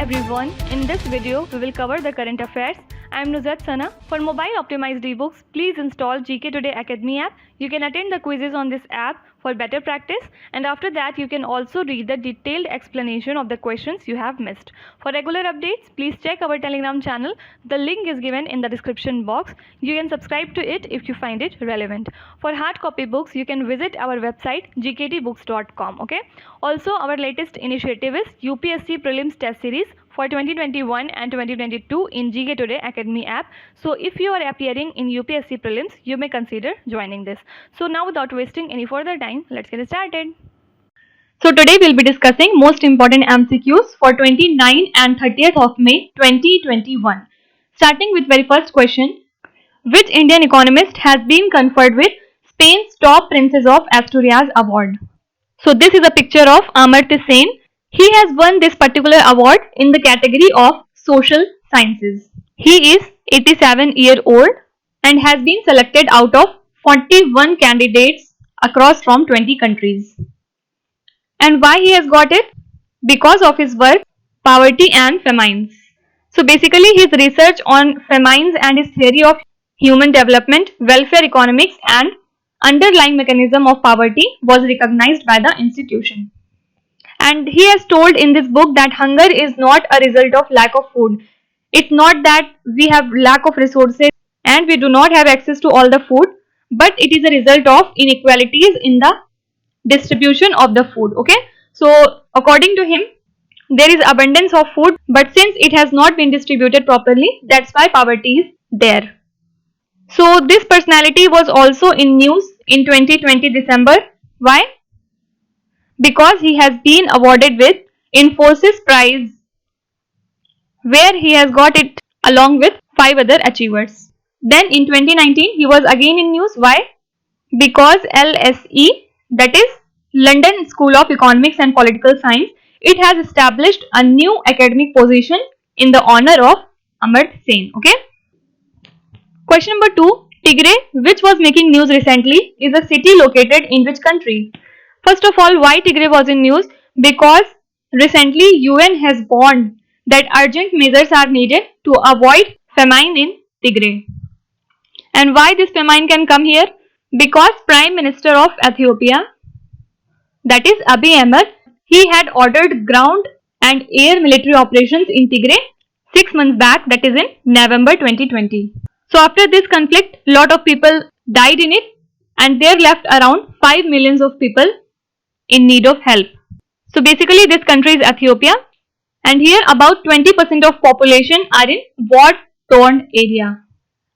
everyone, in this video we will cover the current affairs. I am Nuzhat Sana. For mobile optimized ebooks, please install GK Today Academy app. You can attend the quizzes on this app for better practice, and after that you can also read the detailed explanation of the questions you have missed. For regular updates, please check our Telegram channel. The link is given in the description box. You can subscribe to it if you find it relevant. For hard copy books, you can visit our website gktbooks.com. Okay. Also, our latest initiative is UPSC Prelims Test Series for 2021 and 2022 in GK Today Academy app. So if you are appearing in UPSC Prelims, you may consider joining this. So now, without wasting any further time, let's get started. So today we'll be discussing most important MCQs for 29th and 30th of May 2021. Starting with very first question. Which Indian economist has been conferred with Spain's Top Princess of Asturias award? So this is a picture of Amartya Sen. He has won this particular award in the category of social sciences. He is 87-year-old and has been selected out of 41 candidates across from 20 countries. And why he has got it? Because of his work, Poverty and Famines. So basically his research on famines and his theory of human development, welfare economics and underlying mechanism of poverty was recognized by the institution. And he has told in this book that hunger is not a result of lack of food. It's not that we have lack of resources and we do not have access to all the food, but it is a result of inequalities in the distribution of the food. Okay, so according to him, there is abundance of food, but since it has not been distributed properly, that's why poverty is there. So this personality was also in news in 2020 December. Why? Because he has been awarded with Infosys Prize, where he has got it along with 5 other achievers. Then in 2019 he was again in news. Why? Because LSE, that is London School of Economics and Political Science, it has established a new academic position in the honor of Amartya Sen. Okay. Question number 2. Tigray, which was making news recently, is a city located in which country? First of all, why Tigray was in news? Because recently UN has warned that urgent measures are needed to avoid famine in Tigray. And why this famine can come here? Because Prime Minister of Ethiopia, that is Abiy Ahmed, he had ordered ground and air military operations in Tigray 6 months back, that is in November 2020. So after this conflict, lot of people died in it and there left around 5 millions of people in need of help. So basically this country is Ethiopia, and here about 20% of population are in war-torn area,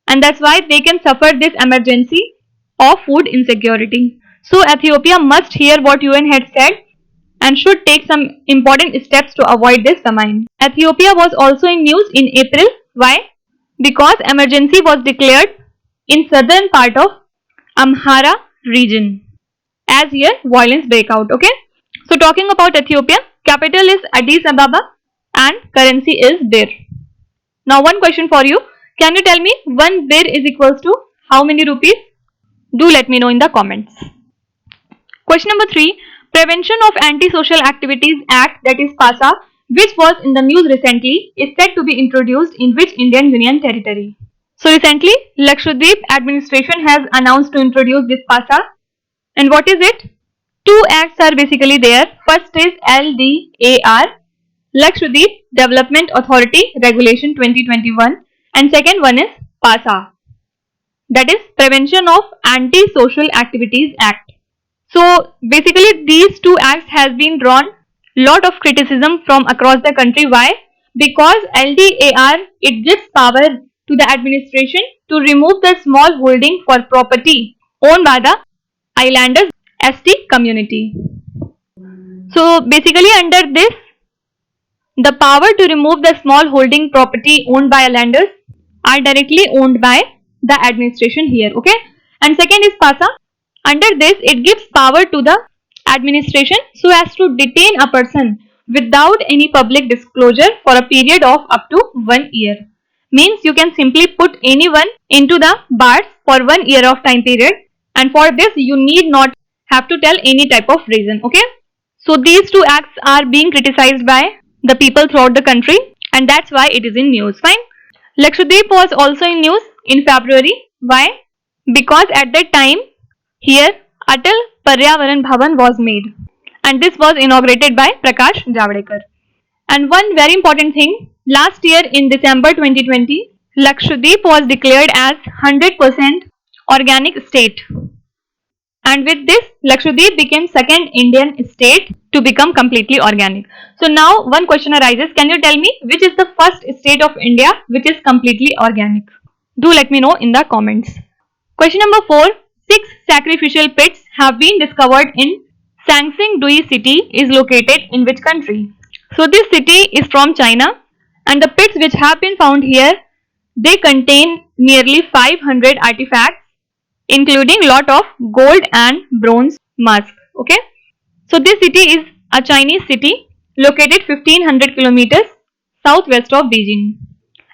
and that's why they can suffer this emergency of food insecurity. So Ethiopia must hear what UN had said and should take some important steps to avoid this famine. Ethiopia was also in news in April. Why? Because emergency was declared in southern part of Amhara region, as here violence break out. Okay, so talking about Ethiopia, capital is Addis Ababa and currency is birr. Now one question for you, can you tell me 1 birr is equals to how many rupees? Do let me know in the comments. Question number 3. Prevention of Anti-Social Activities Act, that is PASA, which was in the news recently, is said to be introduced in which Indian Union territory? So recently Lakshadweep administration has announced to introduce this PASA. And what is it? 2 acts are basically there. First is LDAR, Lakshadweep Development Authority Regulation 2021, and second one is PASA, that is Prevention of Anti-Social Activities Act. So basically these 2 acts has been drawn lot of criticism from across the country. Why? Because LDAR, it gives power to the administration to remove the small holding for property owned by the islanders ST community. So basically under this, the power to remove the small holding property owned by islanders are directly owned by the administration here. Okay, and second is PASA. Under this, it gives power to the administration so as to detain a person without any public disclosure for a period of up to 1 year. Means you can simply put anyone into the bars for 1 year of time period, and for this you need not have to tell any type of reason. Okay, so these 2 acts are being criticized by the people throughout the country, and that's why it is in news. Fine. Lakshadweep was also in news in February. Why? Because at that time here Atal Paryavaran Bhavan was made, and this was inaugurated by Prakash Javadekar. And one very important thing, last year in December 2020, Lakshadweep was declared as 100% organic state. And with this, Lakshadweep became second Indian state to become completely organic. So now one question arises, can you tell me which is the first state of India which is completely organic? Do let me know in the comments. Question number 4. 6 sacrificial pits have been discovered in Sangsing Dui city is located in which country? So this city is from China, and the pits which have been found here, they contain nearly 500 artifacts, including lot of gold and bronze masks. Okay, so this city is a Chinese city located 1500 kilometers southwest of Beijing,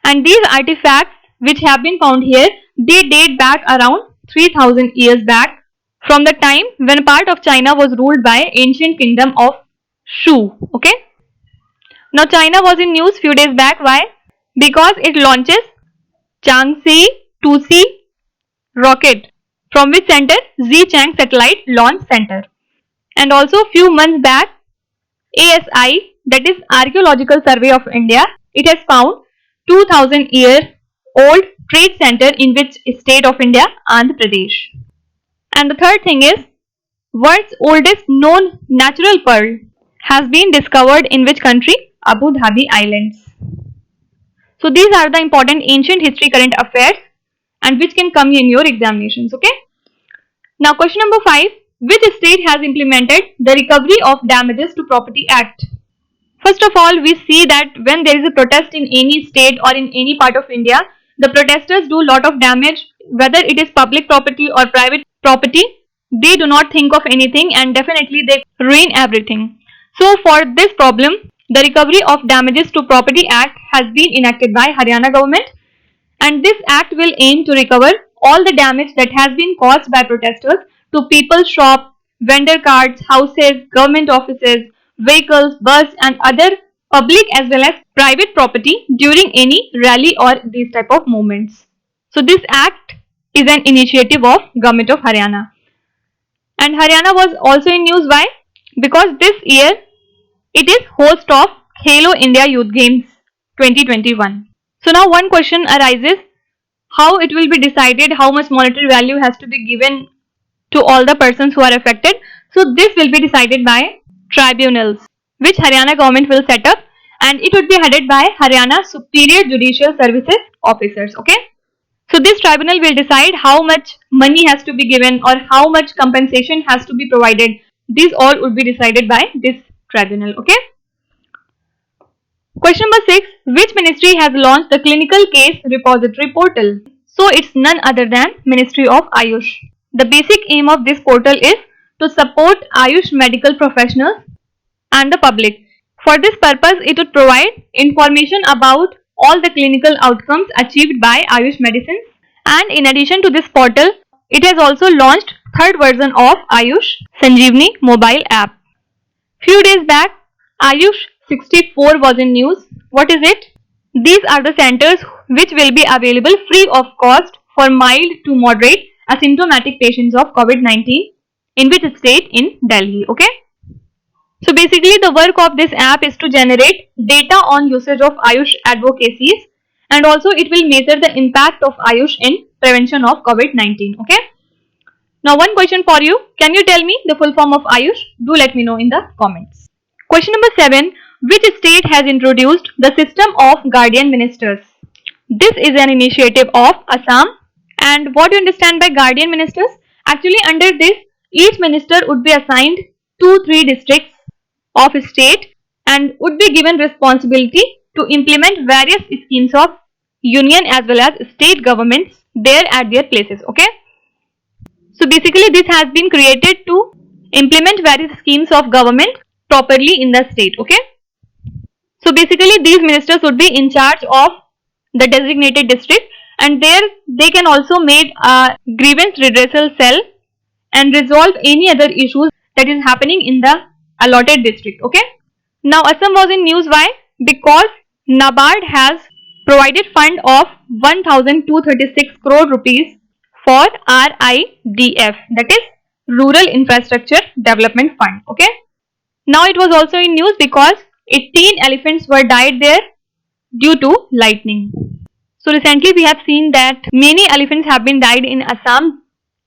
and these artifacts which have been found here, they date back around 3000 years back, from the time when part of China was ruled by ancient kingdom of Shu. Okay, now China was in news few days back. Why? Because it launches Chang'e 2C rocket, from which center? Xichang Satellite Launch Center. And also few months back, ASI, that is Archaeological Survey of India, it has found 2000-year-old trade center in which state of India? Andhra Pradesh. And the third thing is, world's oldest known natural pearl has been discovered in which country? Abu Dhabi Islands. So these are the important ancient history current affairs and which can come in your examinations. Okay. Now question number 5. Which state has implemented the Recovery of Damages to Property Act? First of all, we see that when there is a protest in any state or in any part of India, the protesters do lot of damage, whether it is public property or private property. They do not think of anything and definitely they ruin everything. So for this problem, the Recovery of Damages to Property Act has been enacted by Haryana government, and this act will aim to recover all the damage that has been caused by protesters to people's shop, vendor carts, houses, government offices, vehicles, bus and other public as well as private property during any rally or these type of movements. So this act is an initiative of Government of Haryana. And Haryana was also in news. Why? Because this year it is host of Khelo India Youth Games 2021. So now one question arises, how it will be decided how much monetary value has to be given to all the persons who are affected? So this will be decided by tribunals which Haryana government will set up, and it would be headed by Haryana Superior Judicial Services officers. Okay. So this tribunal will decide how much money has to be given or how much compensation has to be provided. These all would be decided by this tribunal. Okay. Question number 6. Which ministry has launched the clinical case repository portal? So it's none other than Ministry of Ayush. The basic aim of this portal is to support Ayush medical professionals and the public. For this purpose, it would provide information about all the clinical outcomes achieved by Ayush medicines, and in addition to this portal, it has also launched third version of Ayush Sanjeevani mobile app. Few days back, Ayush 64 was in news. What is it? These are the centers which will be available free of cost for mild to moderate asymptomatic patients of COVID-19 in which state? In Delhi. Okay. So basically the work of this app is to generate data on usage of Ayush advocacies, and also it will measure the impact of Ayush in prevention of COVID-19. Okay. Now one question for you. Can you tell me the full form of Ayush? Do let me know in the comments. Question number 7. Which state has introduced the system of guardian ministers? This is an initiative of Assam. And what do you understand by guardian ministers? Actually under this, each minister would be assigned 2-3 districts of a state and would be given responsibility to implement various schemes of union as well as state governments there at their places. Okay. So basically this has been created to implement various schemes of government properly in the state. Okay. So basically these ministers would be in charge of the designated district, and there they can also make a grievance redressal cell and resolve any other issues that is happening in the allotted district. Okay. Now Assam was in news. Why? Because NABARD has provided fund of 1236 crore rupees for RIDF, that is Rural Infrastructure Development Fund. Okay. Now it was also in news because 18 elephants were died there due to lightning. So recently we have seen that many elephants have been died in Assam,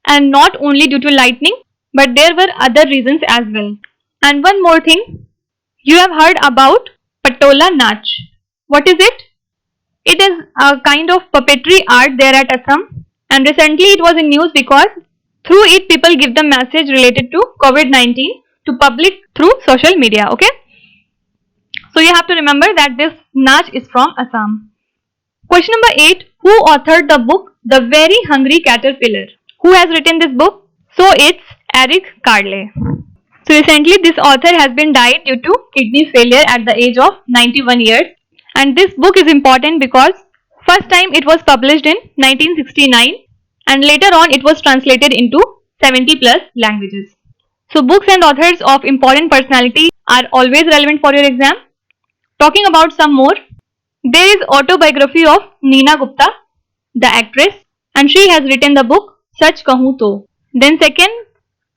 and not only due to lightning, but there were other reasons as well. And one more thing, you have heard about Patola Nach. What is it? It is a kind of puppetry art there at Assam, and recently it was in news because through it people give the message related to COVID-19 to public through social media. Okay. So you have to remember that this Nach is from Assam. Question number 8. Who authored the book The Very Hungry Caterpillar? Who has written this book? So it's Eric Carle. So recently this author has been died due to kidney failure at the age of 91 years. And this book is important because first time it was published in 1969 and later on it was translated into 70 plus languages. So books and authors of important personality are always relevant for your exam. Talking about some more, there is autobiography of Neena Gupta, the actress, and she has written the book Sach Kahun To. Then second,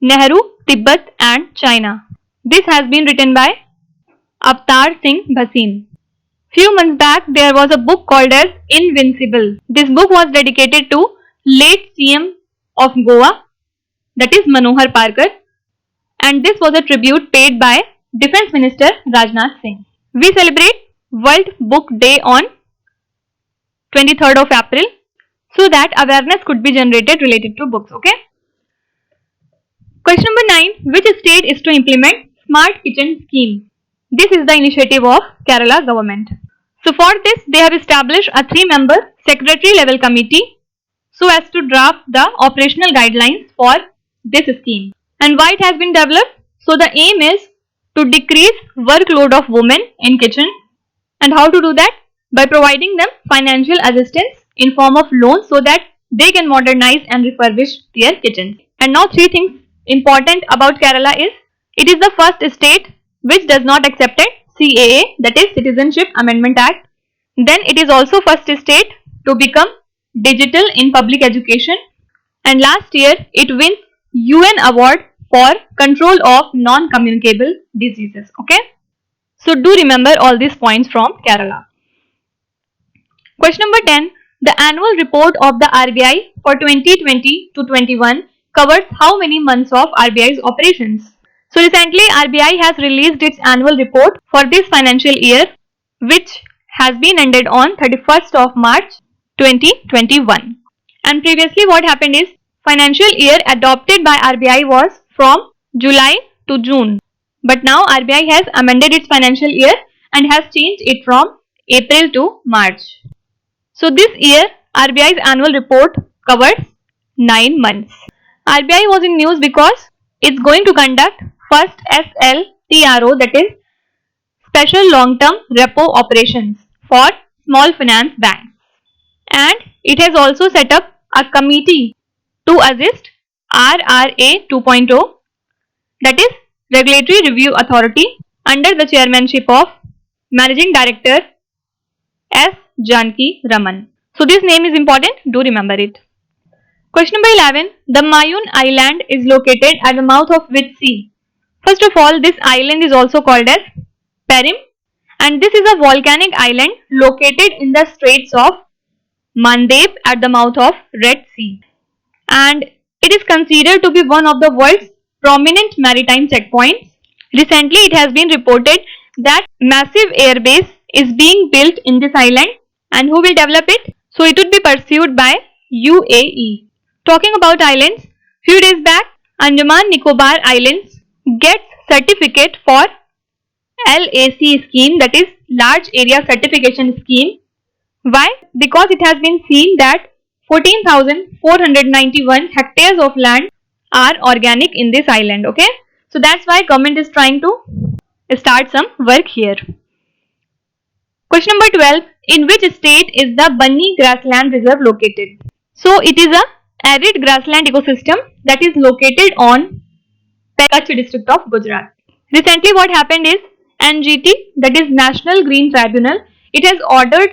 Nehru, Tibet and China. This has been written by Avtar Singh Bhasin. Few months back there was a book called as Invincible. This book was dedicated to late CM of Goa, that is Manohar Parkar, and this was a tribute paid by Defence Minister Rajnath Singh. We celebrate World Book Day on 23rd of April so that awareness could be generated related to books. Okay. Question number 9. Which state is to implement Smart Kitchen Scheme? This is the initiative of Kerala government. So for this they have established a 3-member secretary level committee so as to draft the operational guidelines for this scheme. And why it has been developed? So the aim is to decrease workload of women in kitchen. And how to do that? By providing them financial assistance in form of loans so that they can modernize and refurbish their kitchens. And now 3 things important about Kerala is, it is the first state which does not accept CAA, that is Citizenship Amendment Act. Then it is also first state to become digital in public education. And last year it wins UN award for control of non-communicable diseases. Okay. So do remember all these points from Kerala. Question number 10. The annual report of the RBI for 2020 to 21 covers how many months of RBI's operations? So recently RBI has released its annual report for this financial year, which has been ended on 31st of March 2021. And previously what happened is, financial year adopted by RBI was from July to June. But now RBI has amended its financial year and has changed it from April to March. So this year RBI's annual report covers 9 months. RBI was in news because it's going to conduct first SLTRO, that is Special Long Term Repo Operations for small finance banks. And it has also set up a committee to assist RRA 2.0, that is Regulatory Review Authority, under the chairmanship of Managing Director S. Janki Raman. So this name is important, do remember it. Question number 11. The Mayun Island is located at the mouth of which sea? First of all, this island is also called as Perim, and this is a volcanic island located in the Straits of Mandeb at the mouth of Red Sea. And it is considered to be one of the world's prominent maritime checkpoints. Recently, it has been reported that massive airbase is being built in this island, and who will develop it? So it would be pursued by UAE. Talking about islands, few days back, Andaman Nicobar Islands gets certificate for LAC scheme, that is Large Area Certification Scheme. Why? Because it has been seen that 14,491 hectares of land are organic in this island. Okay, so that's why government is trying to start some work here. Question number 12. In which state is the Banni Grassland Reserve located? So it is a arid grassland ecosystem that is located on Kutch district of Gujarat. Recently what happened is, NGT, that is National Green Tribunal, it has ordered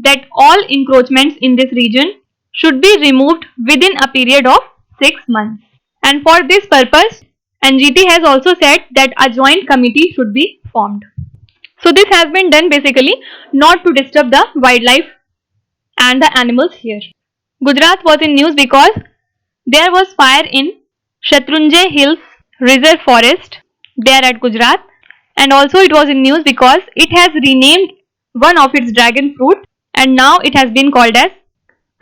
that all encroachments in this region should be removed within a period of 6 months. And for this purpose, NGT has also said that a joint committee should be formed. So this has been done basically not to disturb the wildlife and the animals here. Gujarat was in news because there was fire in Shatrunjay Hills Reserve Forest there at Gujarat, and also it was in news because it has renamed one of its dragon fruit and now it has been called as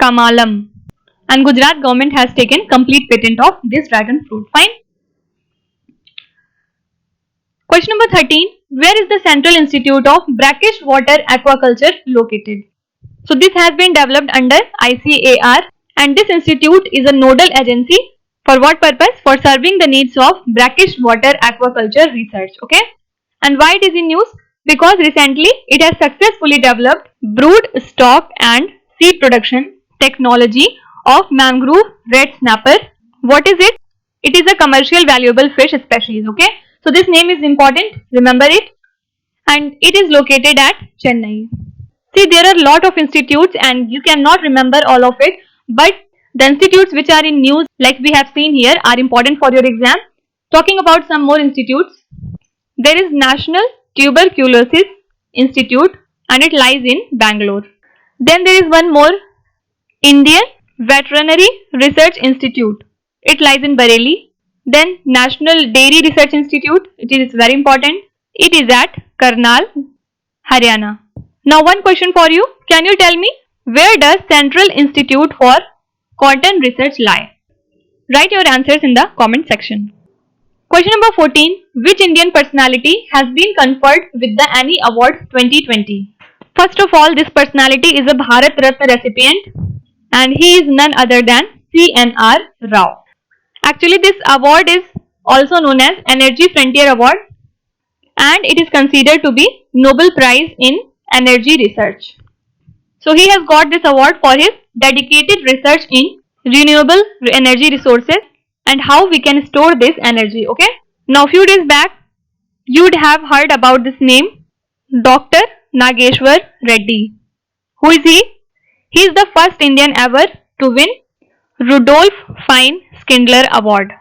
Kamalam, and Gujarat government has taken complete patent of this dragon fruit. Fine. Question number 13. Where is the Central Institute of Brackish Water Aquaculture located? So this has been developed under ICAR, and this institute is a nodal agency for what purpose? For serving the needs of brackish water aquaculture research. Okay. And why it is in news? Because recently it has successfully developed brood stock and seed production technology of mangrove red snapper. What is it? It is a commercial valuable fish species. Okay. So this name is important. Remember it. And it is located at Chennai. See, there are a lot of institutes and you cannot remember all of it, but the institutes which are in news like we have seen here are important for your exam. Talking about some more institutes, there is National Tuberculosis Institute and it lies in Bangalore. Then there is one more, Indian Veterinary Research Institute. It lies in Bareilly. Then National Dairy Research Institute, it is very important. It is at Karnal, Haryana. Now one question for you. Can you tell me where does Central Institute for Cotton Research lie? Write your answers in the comment section. Question number 14. Which Indian personality has been conferred with the Annie Award 2020? First of all, this personality is a Bharat Ratna recipient and he is none other than CNR Rao. Actually, this award is also known as Energy Frontier Award and it is considered to be Nobel Prize in Energy Research. So he has got this award for his dedicated research in renewable energy resources and how we can store this energy. Okay. Now few days back you would have heard about this name, Dr. Nageshwar Reddy. Who is he? He is the first Indian ever to win Rudolph Fine Schindler Award.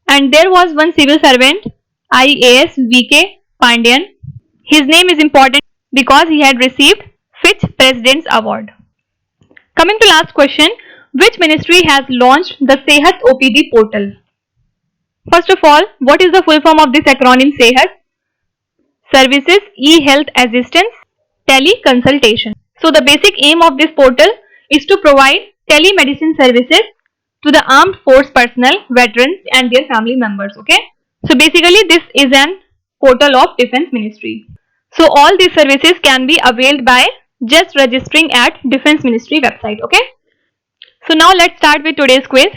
And there was one civil servant, IAS VK Pandian. His name is important because he had received Fitch President's Award. Coming to last question, which ministry has launched the Sehat OPD portal? First of all, what is the full form of this acronym Sehat? Services E-Health Assistance Teleconsultation. So the basic aim of this portal is to provide telemedicine services to the armed force personnel, veterans and their family members. Okay. So basically this is an portal of Defense Ministry. So all these services can be availed by just registering at Defense Ministry website. Okay. So now let's start with today's quiz.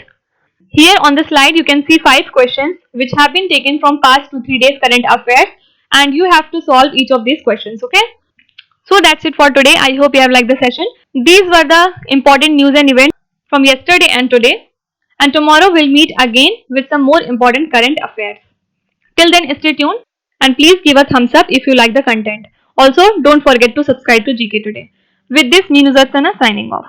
Here on the slide you can see 5 questions which have been taken from past 2-3 days current affairs and you have to solve each of these questions. Okay. So that's it for today. I hope you have liked the session. These were the important news and events from yesterday and today, and tomorrow we'll meet again with some more important current affairs. Till then, stay tuned and please give a thumbs up if you like the content. Also, don't forget to subscribe to GK Today. With this, me Nuzhat Sana signing off.